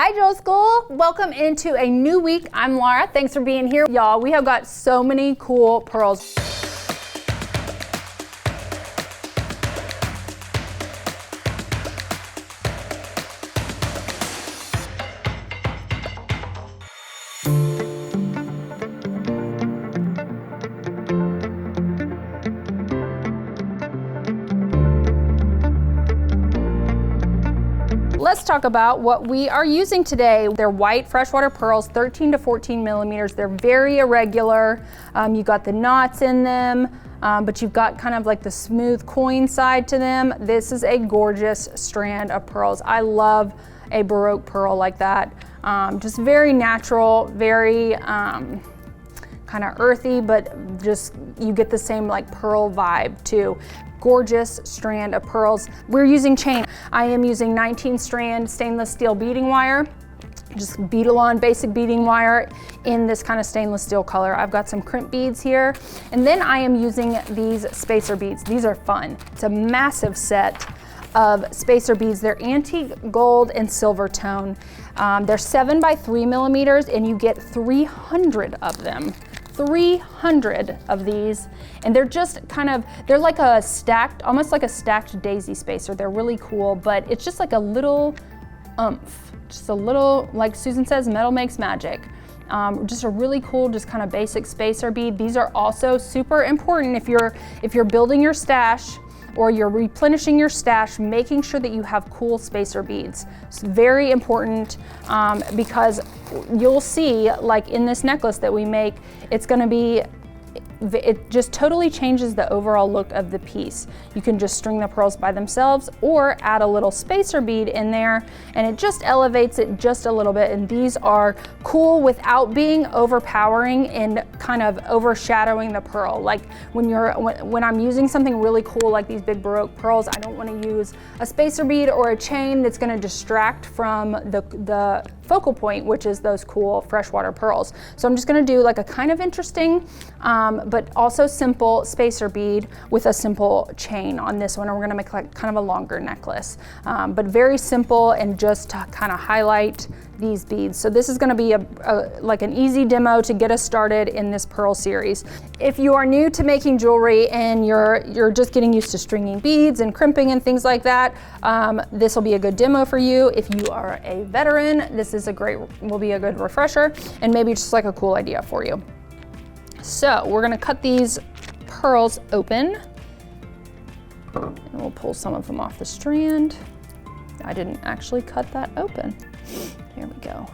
Hi, Jewel School. Welcome into a new week. I'm Laura. Thanks for being here. Y'all, we have got so many cool pearls. Let's talk about what we are using today. They're white freshwater pearls, 13 to 14 millimeters. They're very irregular. You got the knots in them, but you've got kind of like the smooth coin side to them. This is a gorgeous strand of pearls. I love a Baroque pearl like that. Just very natural, very kind of earthy, but just you get the same like pearl vibe too. Gorgeous strand of pearls. We're using chain. I am using 19 strand stainless steel beading wire. Just beadle-on basic beading wire in this kind of stainless steel color. I've got some crimp beads here. And then I am using these spacer beads. These are fun. It's a massive set of spacer beads. They're antique gold and silver tone. They're 7 by 3 millimeters and you get 300 of them. 300 of these, and they're just kind of, they're like a stacked, almost like a stacked daisy spacer. They're really cool, but it's just like a little oomph, just a little, like Susan says, metal makes magic. Just a really cool, just kind of basic spacer bead. These are also super important if you're building your stash or you're replenishing your stash, making sure that you have cool spacer beads. It's very important because you'll see, like in this necklace that we make, it's gonna be, it just totally changes the overall look of the piece. You can just string the pearls by themselves or add a little spacer bead in there and it just elevates it just a little bit. And these are cool without being overpowering and kind of overshadowing the pearl. Like when I'm using something really cool like these big Baroque pearls, I don't want to use a spacer bead or a chain that's going to distract from the focal point, which is those cool freshwater pearls. So I'm just going to do like a kind of interesting but also simple spacer bead with a simple chain on this one, and we're going to make like kind of a longer necklace, but very simple and just to kind of highlight these beads. So this is going to be like an easy demo to get us started in this pearl series. If you are new to making jewelry and you're just getting used to stringing beads and crimping and things like that, this will be a good demo for you. If you are a veteran, this is will be a good refresher and maybe just like a cool idea for you. So we're going to cut these pearls open and we'll pull some of them off the strand. I didn't actually cut that open. Here we go.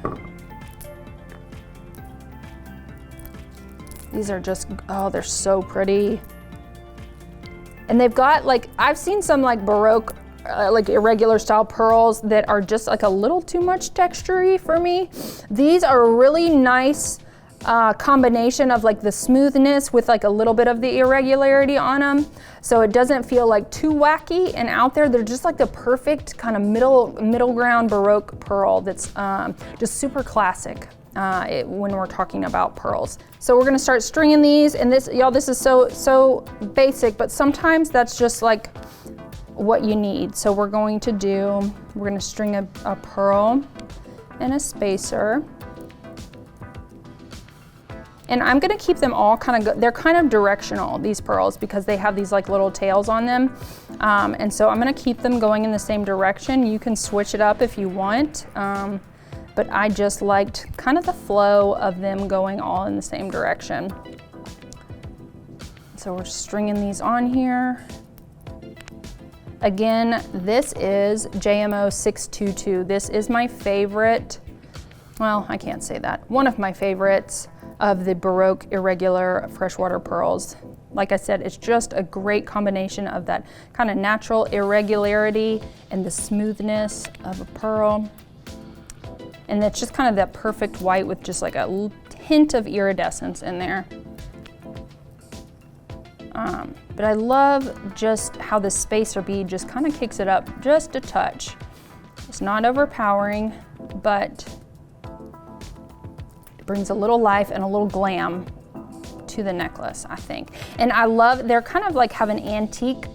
These are just, oh, they're so pretty. And they've got like, I've seen some like Baroque, like irregular style pearls that are just like a little too much texture-y for me. These are a really nice combination of like the smoothness with like a little bit of the irregularity on them. So it doesn't feel like too wacky and out there. They're just like the perfect kind of middle ground Baroque pearl that's just super classic when we're talking about pearls. So we're gonna start stringing these, and this, y'all, this is so basic, but sometimes that's just like what you need. So we're going to string a pearl and a spacer. And I'm gonna keep them all they're kind of directional, these pearls, because they have these like little tails on them. And so I'm gonna keep them going in the same direction. You can switch it up if you want, but I just liked kind of the flow of them going all in the same direction. So we're stringing these on here. Again, this is JMO 622. This is my favorite, well, I can't say that, one of my favorites of the Baroque irregular freshwater pearls. Like I said, it's just a great combination of that kind of natural irregularity and the smoothness of a pearl. And it's just kind of that perfect white with just like a hint of iridescence in there. But I love just how the spacer bead just kind of kicks it up just a touch. It's not overpowering, but brings a little life and a little glam to the necklace, I think. And I love, they're kind of like have an antique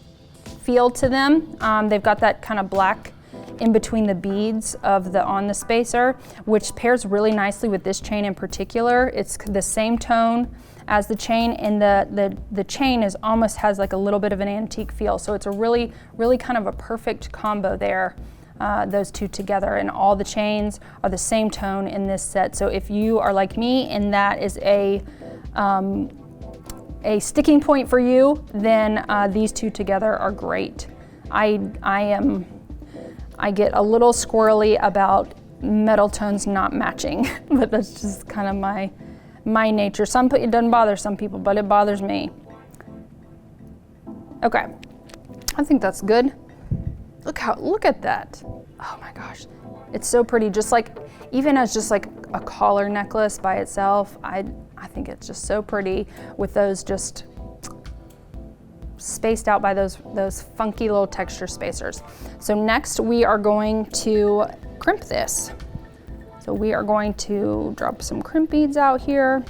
feel to them. They've got that kind of black in between the beads of on the spacer, which pairs really nicely with this chain in particular. It's the same tone as the chain, and the chain almost has like a little bit of an antique feel. So it's a really kind of a perfect combo there. Those two together, and all the chains are the same tone in this set. So if you are like me and that is a sticking point for you, then these two together are great. I get a little squirrely about metal tones not matching, but that's just kind of my nature. It doesn't bother some people, but it bothers me. Okay, I think that's good. Look at that. Oh my gosh, it's so pretty. Just like, even as just like a collar necklace by itself, I think it's just so pretty with those just spaced out by those funky little texture spacers. So next we are going to crimp this. So we are going to drop some crimp beads out here,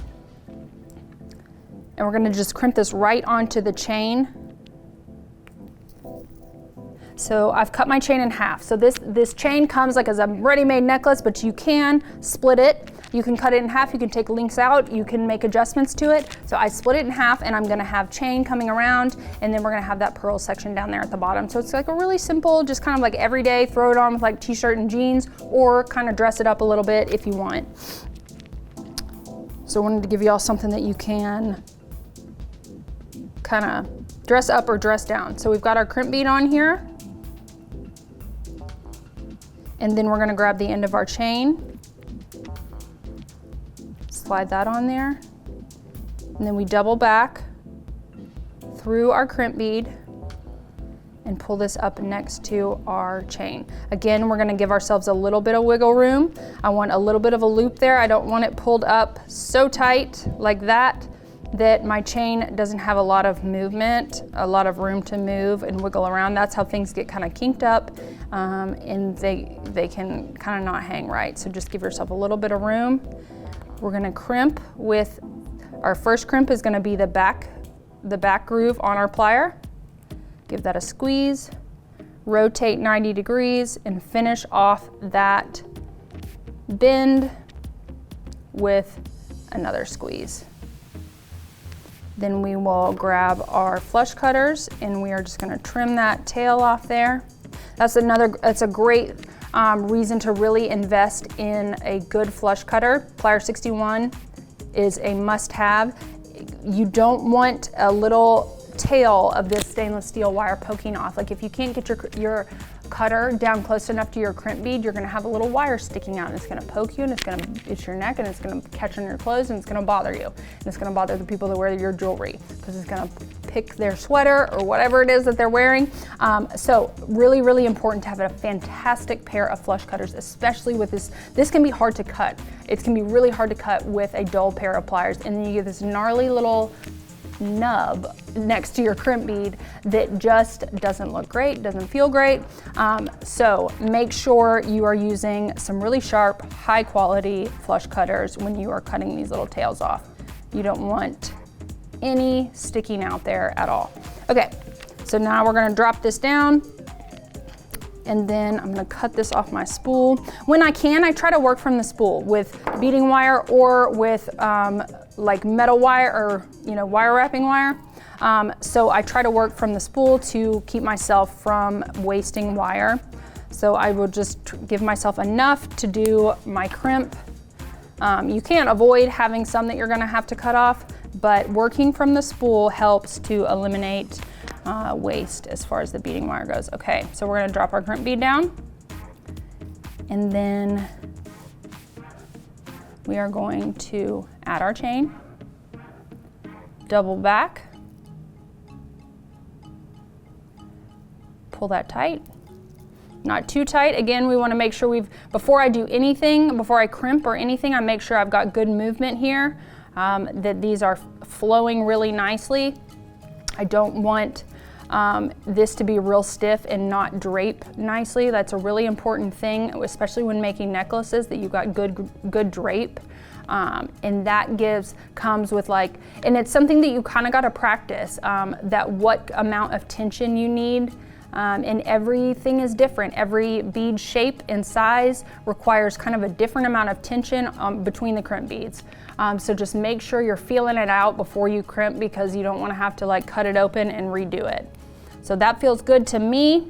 and we're gonna just crimp this right onto the chain. So I've cut my chain in half. So this chain comes like as a ready-made necklace, but you can split it. You can cut it in half, you can take links out, you can make adjustments to it. So I split it in half, and I'm gonna have chain coming around, and then we're gonna have that pearl section down there at the bottom. So it's like a really simple, just kind of like everyday, throw it on with like t-shirt and jeans, or kind of dress it up a little bit if you want. So I wanted to give you all something that you can kind of dress up or dress down. So we've got our crimp bead on here. And then we're gonna grab the end of our chain, slide that on there, and then we double back through our crimp bead and pull this up next to our chain. Again, we're gonna give ourselves a little bit of wiggle room. I want a little bit of a loop there. I don't want it pulled up so tight like that my chain doesn't have a lot of movement, a lot of room to move and wiggle around. That's how things get kind of kinked up, and they can kind of not hang right. So just give yourself a little bit of room. We're gonna crimp with, our first crimp is gonna be the back groove on our plier. Give that a squeeze, rotate 90 degrees, and finish off that bend with another squeeze. Then we will grab our flush cutters, and we are just gonna trim that tail off there. That's a great reason to really invest in a good flush cutter. Plier 61 is a must-have. You don't want a little tail of this stainless steel wire poking off. Like if you can't get your cutter down close enough to your crimp bead, you're gonna have a little wire sticking out, and it's gonna poke you, and it's gonna itch your neck, and it's gonna catch on your clothes, and it's gonna bother you. And it's gonna bother the people that wear your jewelry, because it's gonna pick their sweater or whatever it is that they're wearing. So really, really important to have a fantastic pair of flush cutters, especially with this. This can be hard to cut. It can be really hard to cut with a dull pair of pliers, and then you get this gnarly little nub next to your crimp bead that just doesn't look great, doesn't feel great. So make sure you are using some really sharp, high quality flush cutters when you are cutting these little tails off. You don't want any sticking out there at all. Okay, so now we're gonna drop this down, and then I'm gonna cut this off my spool. When I can, I try to work from the spool with beading wire or with like metal wire or wire wrapping wire. So I try to work from the spool to keep myself from wasting wire. So I will just give myself enough to do my crimp. You can't avoid having some that you're gonna have to cut off, but working from the spool helps to eliminate waste as far as the beading wire goes. Okay, so we're gonna drop our crimp bead down, and then we are going to add our chain, double back, pull that tight, not too tight. Again, we want to make sure before I do anything, before I crimp or anything, I make sure I've got good movement here, that these are flowing really nicely. I don't want this to be real stiff and not drape nicely. That's a really important thing, especially when making necklaces, that you've got good drape. And that comes with and it's something that you kind of got to practice, that what amount of tension you need and everything is different. Every bead shape and size requires kind of a different amount of tension between the crimp beads. So just make sure you're feeling it out before you crimp, because you don't want to have to like cut it open and redo it. So that feels good to me,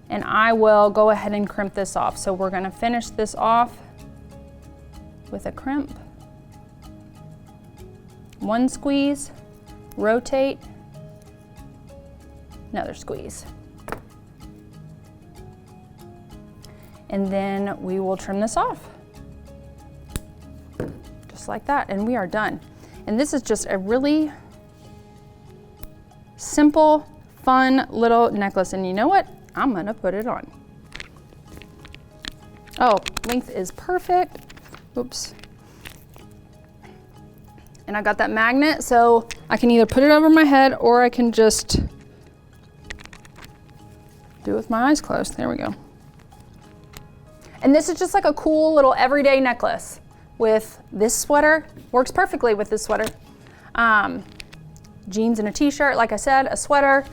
and I will go ahead and crimp this off. So we're going to finish this off with a crimp. One squeeze, rotate, another squeeze. And then we will trim this off. Just like that, and we are done. And this is just a really simple, fun little necklace. And you know what? I'm gonna put it on. Oh, length is perfect. Oops. And I got that magnet, so I can either put it over my head or I can just do it with my eyes closed. There we go. And this is just like a cool little everyday necklace with this sweater. Works perfectly with this sweater. Jeans and a t-shirt, like I said, a sweater.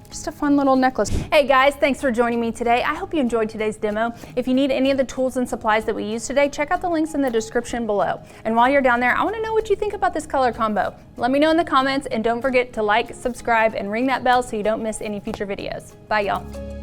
Just a fun little necklace. Hey guys, thanks for joining me today. I hope you enjoyed today's demo. If you need any of the tools and supplies that we used today, check out the links in the description below. And while you're down there, I want to know what you think about this color combo. Let me know in the comments, and don't forget to like, subscribe, and ring that bell so you don't miss any future videos. Bye y'all.